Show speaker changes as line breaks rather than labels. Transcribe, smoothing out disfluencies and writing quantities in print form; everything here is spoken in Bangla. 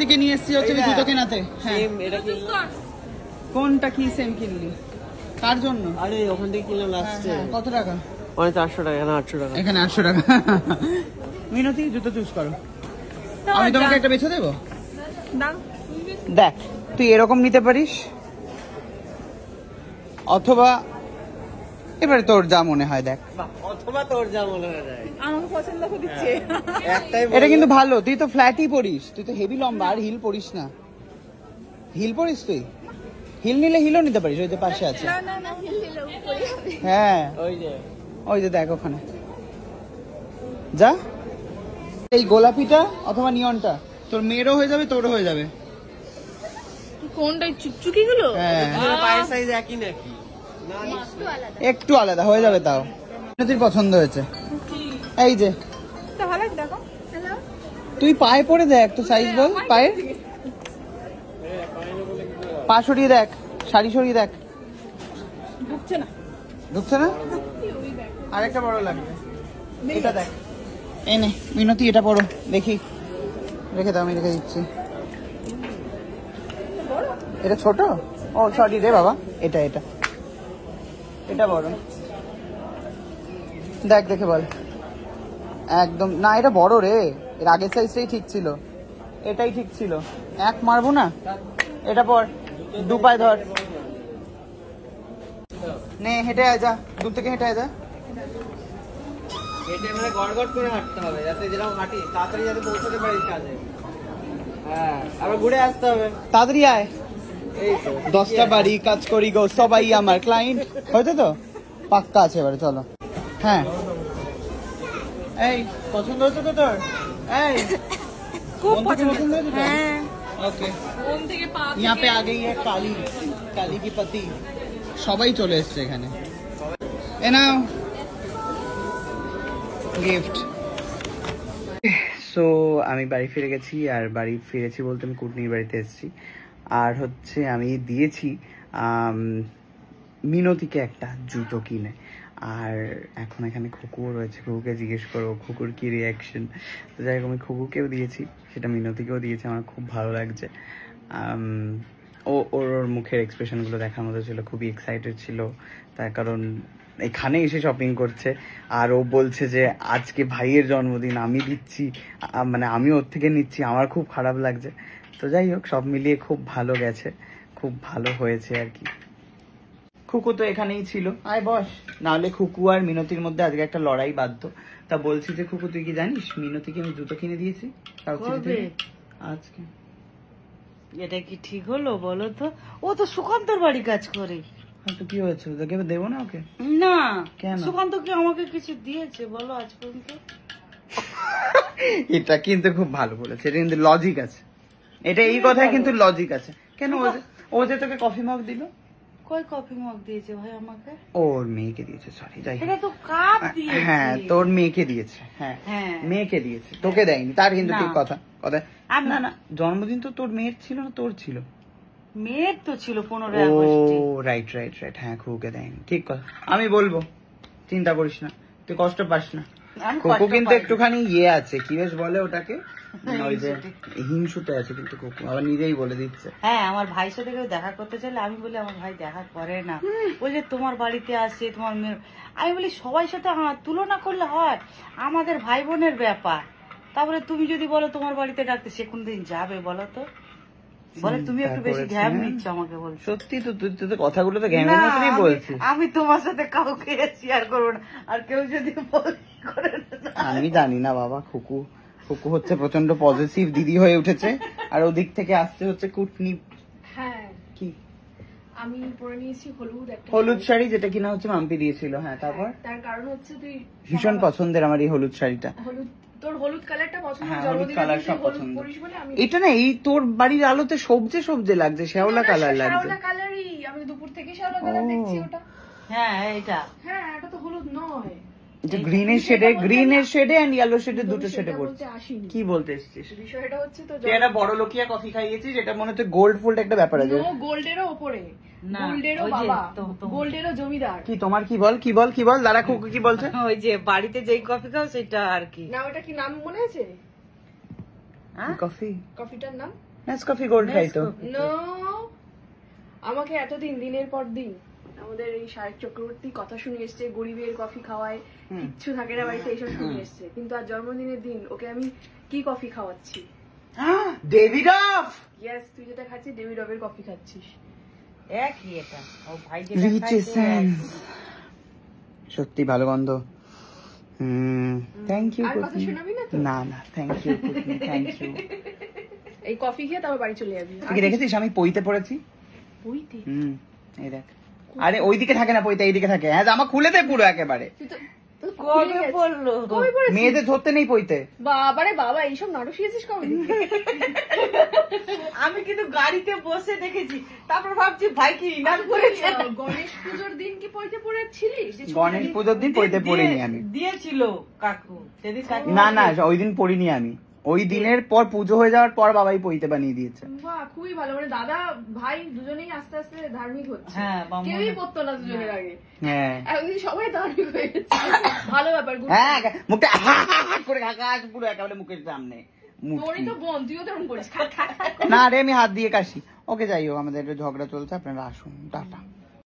মিনতিকে নিয়ে এসেছি হচ্ছে জুতো কেনাতে। হ্যাঁ কোনটা কি সেম কিনলি কার জন্য?
আরে ওখান থেকে কিনলাম লাস্টে।
কত টাকা?
400 টাকা, এখানে 800 টাকা।
এখানে 800 টাকা। মিনতি জুতো চুজ করো, আমি তোমাকে একটা বেছে দেবো। দেখ তুই এরকম নিতে পারিস, অথবা এবারে তোর যা মনে হয় দেখ,
অথবা তোর যা মনে হয় দেখ।
আমাকে পছন্দ হচ্ছে।
এটা কিন্তু ভালো, তুই তো ফ্ল্যাটই পরিস, তুই তো হেভি লম্বা, আর হিল পরিস না। হিল পরিস তুই? হিল নিলে হিলও নিতে পারিস, ওই যে পাশে আছে। হ্যাঁ ওই যে দেখ ওখানে যা। এই গোলাপিটা অথবা নিয়নটা তোর মেয়েরও হয়ে যাবে, তোরও হয়ে যাবে।
কোনটা চুকচুকি গুলো?
হ্যাঁ
পায়ের সাইজ একই নাকি?
একটু আলাদা হয়ে যাবে। তাও তোর পছন্দ হয়েছে এই যে, তুই পায়ে পরে দেখ তো সাইজ বল পায়ের, পা সরিয়ে দেখ, শাড়ি সরিয়ে দেখ।
ঢুকছে না,
ঢুকছে না? আরেকটা বড় লাগবে, এটা দেখ। এই নে মিনতি এটা পড়ো দেখি, রেখে দাও, আমি রেখে দিচ্ছি। এটা ছোট? ও সরি রে বাবা, এটা এটা এটা বড়। দেখ দেখে বল। একদম না, এটা বড় রে, এর আগের সাইজটাই ঠিক ছিল, এটাই ঠিক ছিল। এক মারবো না, এটা পর, দু পায়ে ধর, নে হেঁটে আয় যা, দূর থেকে হেঁটে আয় যা।
হেঁটে মানে গড়গড় করে হাঁটতে হবে, যাতে যেরকম হাঁটি তাড়াতাড়ি যাতে পৌঁছাতে পারিস কাজে। হ্যাঁ আবার ঘুরে আসতে হবে,
তাড়াতাড়ি আয়।
এই তো
10টা বাড়ি কাজ করি গো, সবাই আমার ক্লায়েন্ট। হয়তো তো পাক্কা আছে, এবারে চলো। হ্যাঁ এই পছন্দ হচ্ছে তো তোর? এই
খুব
মন থেকে পছন্দ হয়েছে তো?
হ্যাঁ
ওকে,
কোন থেকে পা
यहाँ पे आ गई है काली, काली की पति। সবাই চলে এসছে এখানে। এ নাও গিফট। সো আমি বাড়ি ফিরে গেছি, আর বাড়ি ফিরেছি বলতে আমি কুটনির বাড়িতে এসেছি। আর হচ্ছে আমি দিয়েছি মিনতিকে একটা জুতো কিনে, আর এখন এখানে খুকুও রয়েছে, খুকুকে জিজ্ঞেস করবো খুকুর কি রিয়াকশন। তো যাই হোক আমি খুকুকেও দিয়েছি, সেটা মিনতিকেও দিয়েছি, আমার খুব ভালো লাগছে। ওর মুখের এক্সপ্রেশনগুলো দেখার মতো ছিল, খুবই এক্সাইটেড ছিল, তার কারণ এখানে এসে শপিং করছে। আর ও বলছে যে আজকে ভাইয়ের জন্মদিন, আমি দিচ্ছি, মানে আমি ওর থেকে নিচ্ছি, আমার খুব খারাপ লাগছে। তো যাই হোক সব মিলিয়ে খুব ভালো গেছে, খুব ভালো হয়েছে আর কি। খুকু তো এখানেই ছিল, আয় বস, নাহলে খুকু আর মিনতির মধ্যে আজকে একটা লড়াই বাধ্য। তা বলছি যে খুকু তুই কি জানিস মিনতিকে আমি জুতো কিনে দিয়েছি আজকে।
এটা কি ঠিক হলো বলো তো? ও তো সুকান্তর বাড়ি কাজ করে।
তো কি হয়েছে, তোকে দেবো না ওকে?
না
কেন?
সুকান্ত কি আমাকে কিছু দিয়েছে বলো আজ পর্যন্ত?
এটা কিন্তু খুব ভালো বলেছে, এটা কিন্তু লজিক আছে, এটা এই কথায় কিন্তু লজিক আছে। কেন ও যে তোকে কফি মগ দিল?
কই কফি মগ দিয়েছে ভাই আমাকে?
ওর মেয়েকে দিয়েছে, সরি যাই।
এটা তো কাপ দিয়েছে।
হ্যাঁ তোর মেয়েকে দিয়েছে, হ্যাঁ মেয়েকে দিয়েছে, তোকে দেয়নি, তার কিন্তু ঠিক কথা কথা। না না জন্মদিন তো তোর মেয়ের ছিল না, তোর ছিল।
মেয়ের তো ছিল 15 আগস্টে।
ও রাইট রাইট রাইট, হ্যাঁ খুকে দেয়নি, ঠিক কথা। আমি বলবো, চিন্তা করিস না, তুই কষ্ট পাস না। কুকু কিন্তু একটুখানি ইয়ে আছে, কি বেশ বলে ওটাকে, ওই যে হিংসুটে আছে কিন্তু কুকু, আবার নিজেই বলে দিচ্ছে।
হ্যাঁ আমার ভাইয়ের সাথে কেউ দেখা করতে চাইলে আমি বলি আমার ভাই দেখা করে না, ওই যে তোমার বাড়িতে আসে তোমার মেয়ে। আমি বলি সবাই সাথে তুলনা করলে হয়, আমাদের ভাই বোনের ব্যাপার। তারপরে তুমি যদি বলো তোমার বাড়িতে ডাকতে, সে কোনদিন যাবে বলো তো? বলে তুমি একটু বেশি ঘ্যাম নিচ্ছ আমাকে বল।
সত্যি তো, তুই তো কথাগুলো তো ঘ্যামের মতনই বলছিস।
আমি তোমার সাথে কাউকে শেয়ার করবো না, আর কেউ যদি করে।
আমি জানি না বাবা, খুকু হচ্ছে প্রচন্ড পজিটিভ দিদি হয়ে উঠেছে, আর ওদিক থেকে আসতে হচ্ছে কুটনি।
হ্যাঁ
কি
আমি পরে নিয়েছি
হলুদ শাড়ি, যেটা কিনা হচ্ছে মাম্পি দিয়েছিল। হ্যাঁ তারপর
তার কারণ হচ্ছে তুই
ভীষণ পছন্দের আমার এই হলুদ শাড়িটা।
তোর হলুদ কালারটা পছন্দ,
হ্যাঁ হলুদ কালার সব পছন্দ।
আমি
এটা না এই তোর বাড়ির আলোতে সবজে সবজে লাগছে, শ্যাওলা কালার লাগছে।
শ্যাওলা কালারই, আমি দুপুর থেকে শ্যাওলা কালার দেখছি ওটা।
হ্যাঁ এটা
তো হলুদ নয়,
এটা গ্রিনের শেডে এন্ড ইয়েলো শেডে, দুটো শেডে পড়ছে। কি বলতে এসেছিস?
বিষয়টা হচ্ছে তো
তুই একটা বড় লোকিয়া কফি খাইয়েছিস, এটা মনে হচ্ছে গোল্ড ফুল্ড একটা ব্যাপার আছে।
গোল্ডেরও উপরে, গোল্ডেরও বাবা, গোল্ডেরও জমিদার।
কি তোমার কি বল কি বল কি বল দাঁড়া, খুকু কি বলছে?
ওই যে বাড়িতে যেই কফি খাও সেটা আর কি।
না ওটা কি নাম মনে আছে?
কফি,
কফিটার নাম
নেসকফি গোল্ড খাই তো।
নো, আমাকে এতদিন দিনের পর দিন আমাদের এই শারীরিক চক্রবর্তী কথা শুনে এসছে, গরিবের কফি খাওয়ায়, কিচ্ছু থাকে না বাড়িতে, এইসব শুনে এসছে। কিন্তু আজ জন্মদিনের দিন ওকে আমি কি কফি খাওয়াচ্ছি?
ডেভিডফ।
ইয়েস, তুই যেটা খাচ্ছিস ডেভিডফের কফি খাচ্ছিস।
একই এটা, ও ভাই
রিচ এসেন্স, সত্যি ভালো গন্ধ। Thank you.
আর কথা শোনাবি না তো?
না না, থ্যাংক ইউ, থ্যাংক ইউ।
এই কফি খেয়ে তারপর বাড়ি চলে যাবি।
তুই কি দেখেছিস আমি পইতে পড়েছি?
ওইতে
এই দেখ। আরে ওইদিকে থাকে না পইতে, এইদিকে থাকে। হ্যাঁ, জামা খুলে দে পুরো একেবারে।
তুই তো
কবে বললো?
মেয়েদের ধরতে নেই পইতে।
বাবারে বাবা, এইসব নাটক শিখেছিস কবে?
আমি কিন্তু গাড়িতে বসে দেখেছি, তারপর ভাবছি ভাই কি ইনার করেছে।
গণেশ পুজোর দিন কি পইতে পড়েছিলিস? যে ছোট
গণেশ পুজোর দিন পইতে পড়িনি আমি।
দিয়েছিল কাকু সেদিন, কাকু
না না, ওই দিন পড়িনি আমি। ওই দিনের পর পুজো হয়ে যাওয়ার পর বাবাই পইতে বানিয়ে দিয়েছে।
বাহ, খুবই ভালো। মানে দাদা ভাই দুজনেই আস্তে আস্তে ধার্মিক হচ্ছে।
হ্যাঁ, বাবা।
কেউই পড়তো না দুজনের আগে,
হ্যাঁ
এখন সবাই ধার্মিক হয়ে গেছে। ভালো ব্যাপার।
হ্যাঁ, মুখটা হা হা হা করে ঘাকাশ পুরো একেবারে মুখের সামনে।
তোরই তো বোন, তুইও তেমন করিস।
না রে, আমি হাত দিয়ে কাশি। ওকে, যাই হোক, আমাদের একটু ঝগড়া চলছে, আপনারা আসুন, টাটা।